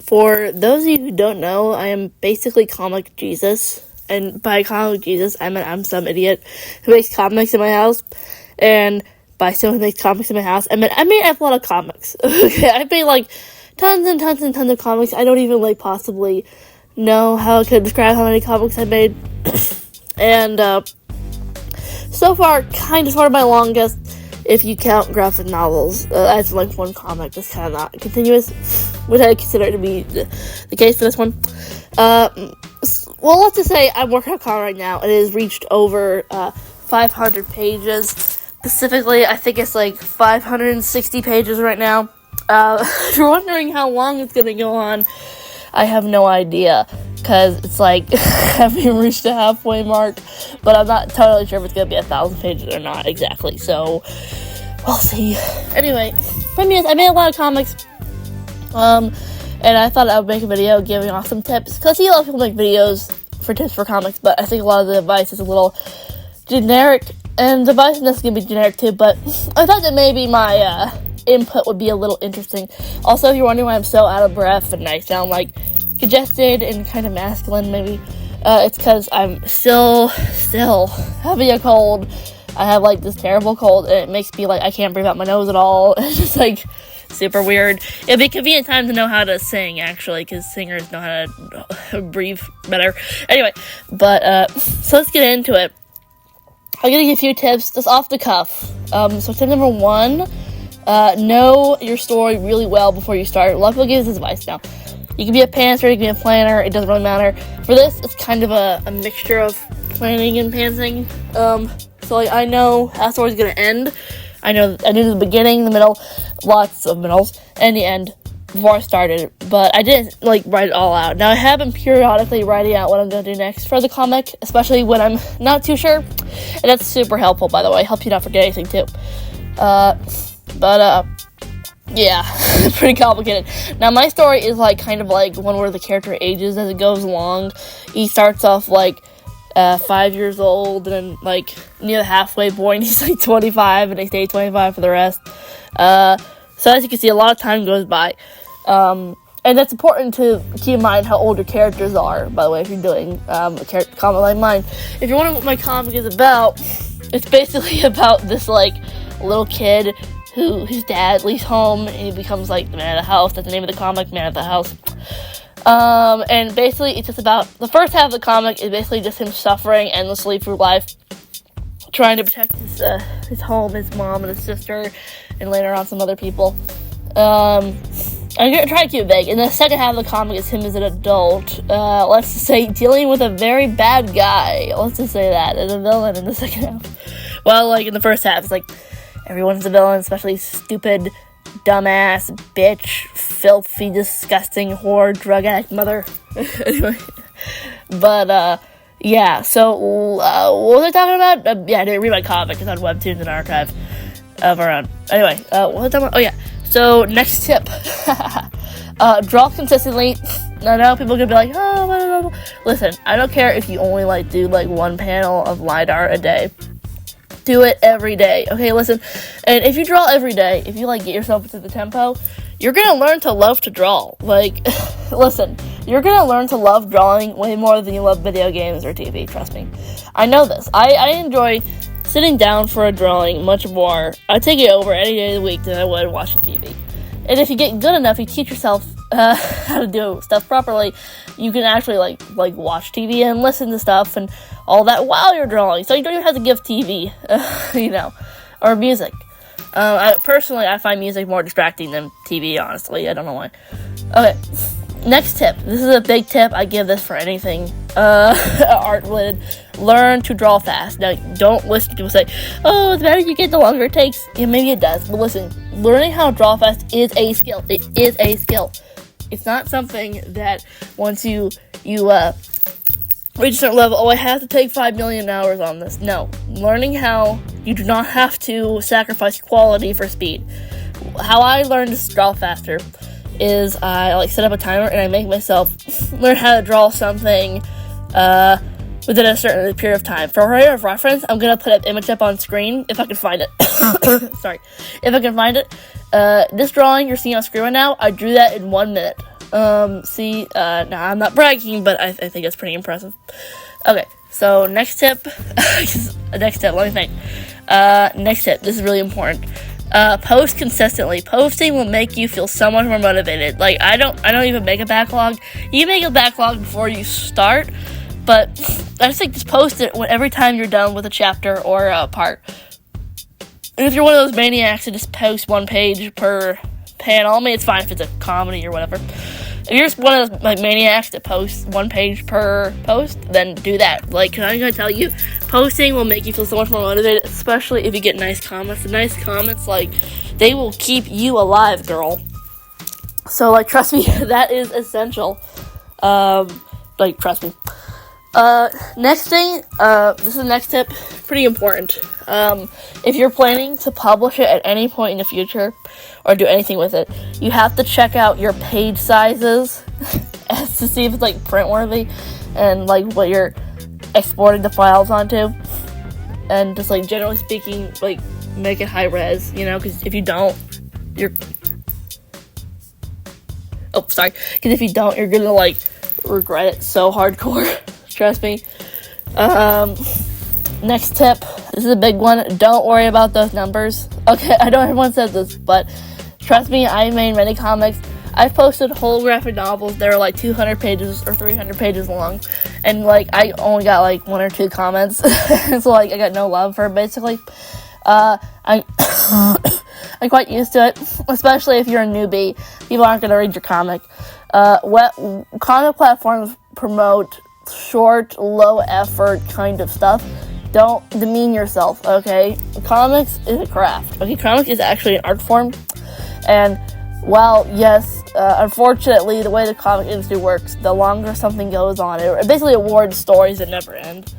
For those of you who don't know, I am basically Comic Jesus. And by Comic Jesus, I mean I'm some idiot who makes comics in my house. And by someone who makes comics in my house, I mean I have a lot of comics. Okay, I've made like tons and tons and tons of comics. I don't even like possibly know how I could describe how many comics I made. And so far, kind of sort of my longest, if you count graphic novels, as like one comic, that's kind of not continuous, which I consider to be the case for this one. Well, let's just say I'm working on a comic right now, and it has reached over 500 pages. Specifically, I think it's like 560 pages right now. If you're wondering how long it's going to go on, I have no idea, because it's like, I haven't even reached the halfway mark, but I'm not totally sure if it's going to be 1,000 pages or not exactly, so we'll see. Anyway, I made a lot of comics, and I thought I would make a video giving off some tips, because I see a lot of people make videos for tips for comics, but I think a lot of the advice is a little generic, and the advice is going to be generic too, but I thought that maybe my, input would be a little interesting. Also, if you're wondering why I'm so out of breath and I sound like congested and kind of masculine, maybe it's because I'm still having a cold. I have like this terrible cold, and it makes me like I can't breathe out my nose at all. It's just like super weird. It'd be a convenient time to know how to sing, actually, because singers know how to breathe better. Anyway, but so let's get into it. I'm gonna give you a few tips just off the cuff. So tip number 1. Know your story really well before you start. A lot of people give this advice now. You can be a pantser, you can be a planner, it doesn't really matter. For this, it's kind of a mixture of planning and pantsing. So like, I know how the story's gonna end. I knew the beginning, the middle, lots of middles, and the end before I started. But I didn't like write it all out. Now I have been periodically writing out what I'm gonna do next for the comic, especially when I'm not too sure. And that's super helpful, by the way. Helps you not forget anything too. Yeah, it's pretty complicated. Now, my story is, like, kind of like one where the character ages as it goes along. He starts off, like, 5 years old, and then, like, near the halfway point, he's, like, 25, and they stay 25 for the rest. So, as you can see, a lot of time goes by. And that's important to keep in mind how old your characters are, by the way, if you're doing a comic like mine. If you're wondering what my comic is about, it's basically about this, like, little kid whose dad leaves home, and he becomes, like, the man of the house. That's the name of the comic, Man of the House. And basically, it's just about, the first half of the comic is basically just him suffering endlessly through life, trying to protect his home, his mom, and his sister, and later on some other people. I'm gonna try to keep it vague. And the second half of the comic is him as an adult, let's just say, dealing with a very bad guy. Let's just say that, as a villain in the second half. Well, like, in the first half, it's like, everyone's a villain, especially stupid, dumbass, bitch, filthy, disgusting, whore, drug addict mother. Anyway. But, yeah, so, what was I talking about? Yeah, I didn't read my comic. It's on Webtoons and Archive of our own. Anyway, what was I talking about? Oh, yeah. So, next tip. Draw consistently. I know people are gonna be like, oh, blah, blah, blah. Listen, I don't care if you only, like, do, like, one panel of line art a day. Do it every day. Okay, listen. And if you draw every day, if you, like, get yourself into the tempo, you're gonna learn to love to draw. Like, listen, you're gonna learn to love drawing way more than you love video games or TV, trust me. I know this. I enjoy sitting down for a drawing much more. I take it over any day of the week than I would watching TV. And if you get good enough, you teach yourself how to do stuff properly, you can actually, like watch TV and listen to stuff and all that while you're drawing. So you don't even have to give TV, or music. I find music more distracting than TV, honestly. I don't know why. Okay, next tip. This is a big tip. I give this for anything art-related. Learn to draw fast. Now, don't listen to people say, oh, the better you get, the longer it takes. Yeah, maybe it does. But listen, learning how to draw fast is a skill. It is a skill. It's not something that once you reach a certain level, oh, I have to take 5 million hours on this. No. Learning how you do not have to sacrifice quality for speed. How I learned to draw faster is I set up a timer and I make myself learn how to draw something within a certain period of time. For reference, I'm going to put an image up on screen if I can find it. Sorry. If I can find it. This drawing you're seeing on screen right now, I drew that in 1 minute. Now I'm not bragging, but I think it's pretty impressive. Okay, so next tip, let me think. Next tip, this is really important. Post consistently. Posting will make you feel so much more motivated. Like, I don't even make a backlog. You make a backlog before you start, but I just think just post it every time you're done with a chapter or a part. And if you're one of those maniacs that just post one page per panel, I mean, it's fine if it's a comedy or whatever. If you're just one of those maniacs that posts one page per post, then do that. Like, I'm gonna tell you, posting will make you feel so much more motivated, especially if you get nice comments. The nice comments, like, they will keep you alive, girl. So, like, trust me, that is essential. Trust me. Next thing, this is the next tip, pretty important. If you're planning to publish it at any point in the future, or do anything with it, you have to check out your page sizes to see if it's, like, print-worthy, and, like, what you're exporting the files onto, and just, like, generally speaking, like, make it high-res, because if you don't, you're gonna, like, regret it so hardcore. Trust me. Next tip. This is a big one. Don't worry about those numbers. Okay, I know everyone says this, but trust me, I made many comics. I've posted whole graphic novels that are like 200 pages or 300 pages long, and like I only got like 1 or 2 comments, so like I got no love for it, basically. I'm quite used to it, especially if you're a newbie. People aren't gonna read your comic. Comic platforms promote short, low-effort kind of stuff. Don't demean yourself, okay? Comics is a craft, okay? Comics is actually an art form, and while, yes, unfortunately, the way the comic industry works, the longer something goes on, it basically awards stories that never end.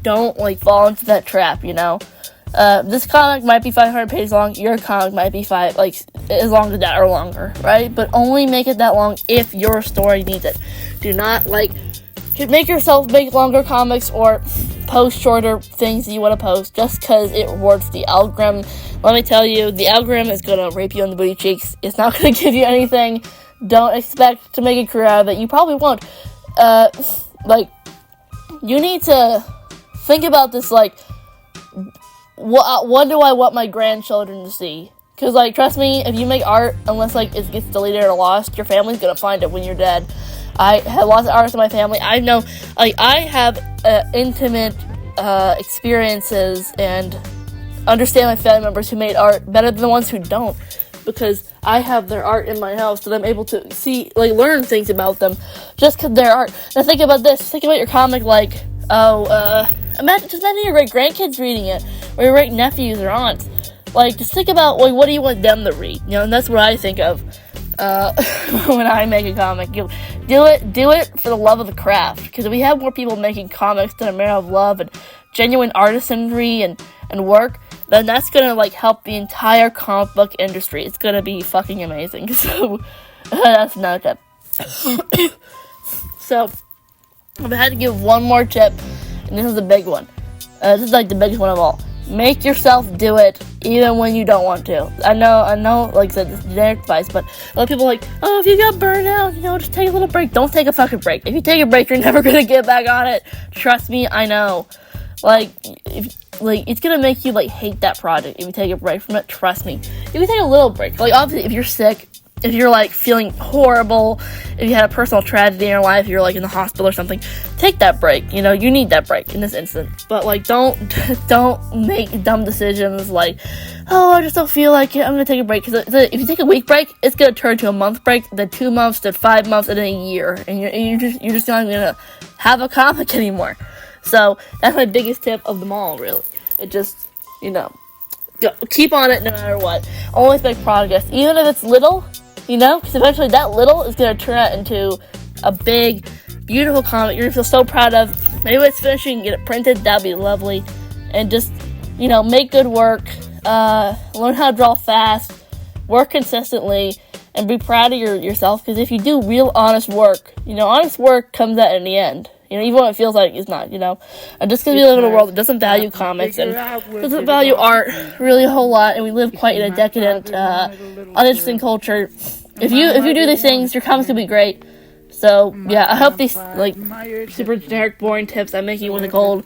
Don't, like, fall into that trap, This comic might be 500 pages long, your comic might be as long as that or longer, right? But only make it that long if your story needs it. Do not, make yourself make longer comics or post shorter things that you want to post just because it rewards the algorithm. Let me tell you, the algorithm is going to rape you on the booty cheeks. It's not going to give you anything. Don't expect to make a career out of it. You probably won't. You need to think about this, what do I want my grandchildren to see? Because, trust me, if you make art, unless, it gets deleted or lost, your family's going to find it when you're dead. I have lots of artists in my family. I know, I have intimate experiences and understand my family members who made art better than the ones who don't, because I have their art in my house that I'm able to see, learn things about them just because they're art. Now think about this. Think about your comic imagine your great grandkids reading it, or your great nephews or aunts. Just think about, what do you want them to read? And that's what I think of. When I make a comic, do it for the love of the craft, because if we have more people making comics that are made of love and genuine artisanry and work, then that's gonna help the entire comic book industry. It's gonna be fucking amazing. So that's another tip. So if I had to give one more tip, and this is a big one, this is the biggest one of all. Make yourself do it, even when you don't want to. I know, like I said, this is generic advice, but a lot of people are like, if you got burned out, just take a little break. Don't take a fucking break. If you take a break, you're never gonna get back on it. Trust me, I know. It's gonna make you, hate that project if you take a break from it. Trust me. If you take a little break, obviously, if you're sick, if you're, feeling horrible, if you had a personal tragedy in your life, you're, in the hospital or something, take that break. You need that break in this instant. But, don't make dumb decisions I just don't feel like it, I'm gonna take a break. Because if you take a week break, it's gonna turn to a month break, then 2 months, then 5 months, and then a year. And you're just not gonna have a comic anymore. So, that's my biggest tip of them all, really. It just, keep on it no matter what. Always make progress, even if it's little. Because eventually that little is going to turn out into a big, beautiful comic you're going to feel so proud of. Maybe when it's finished, you can get it printed. That'd be lovely. And just, make good work. Learn how to draw fast. Work consistently. And be proud of yourself. Because if you do real honest work, honest work comes out in the end. Even when it feels like it's not, And just because we live in a world that doesn't value comics and doesn't value art really a whole lot, and we live quite in a decadent, uninteresting culture, if you do these things, your comics will be great. So yeah, I hope these like super generic, boring tips I'm making with the cold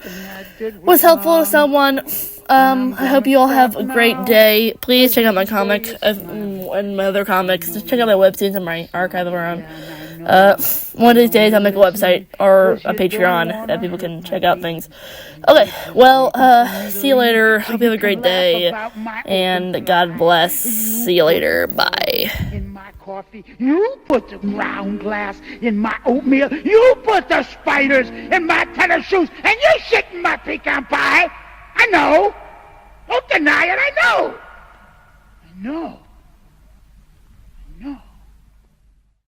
was helpful to someone. I hope you all have a great day. Please check out my comic and my other comics. Just check out my Webtoons and my archive of around. One of these days I'll make a website or a Patreon that people can check out things. Okay, well, see you later. Hope you have a great day, and God bless. See you later. Bye. Coffee. You put the ground glass in my oatmeal. You put the spiders in my tennis shoes. And you shit in my pecan pie. I know. Don't deny it. I know. I know. I know.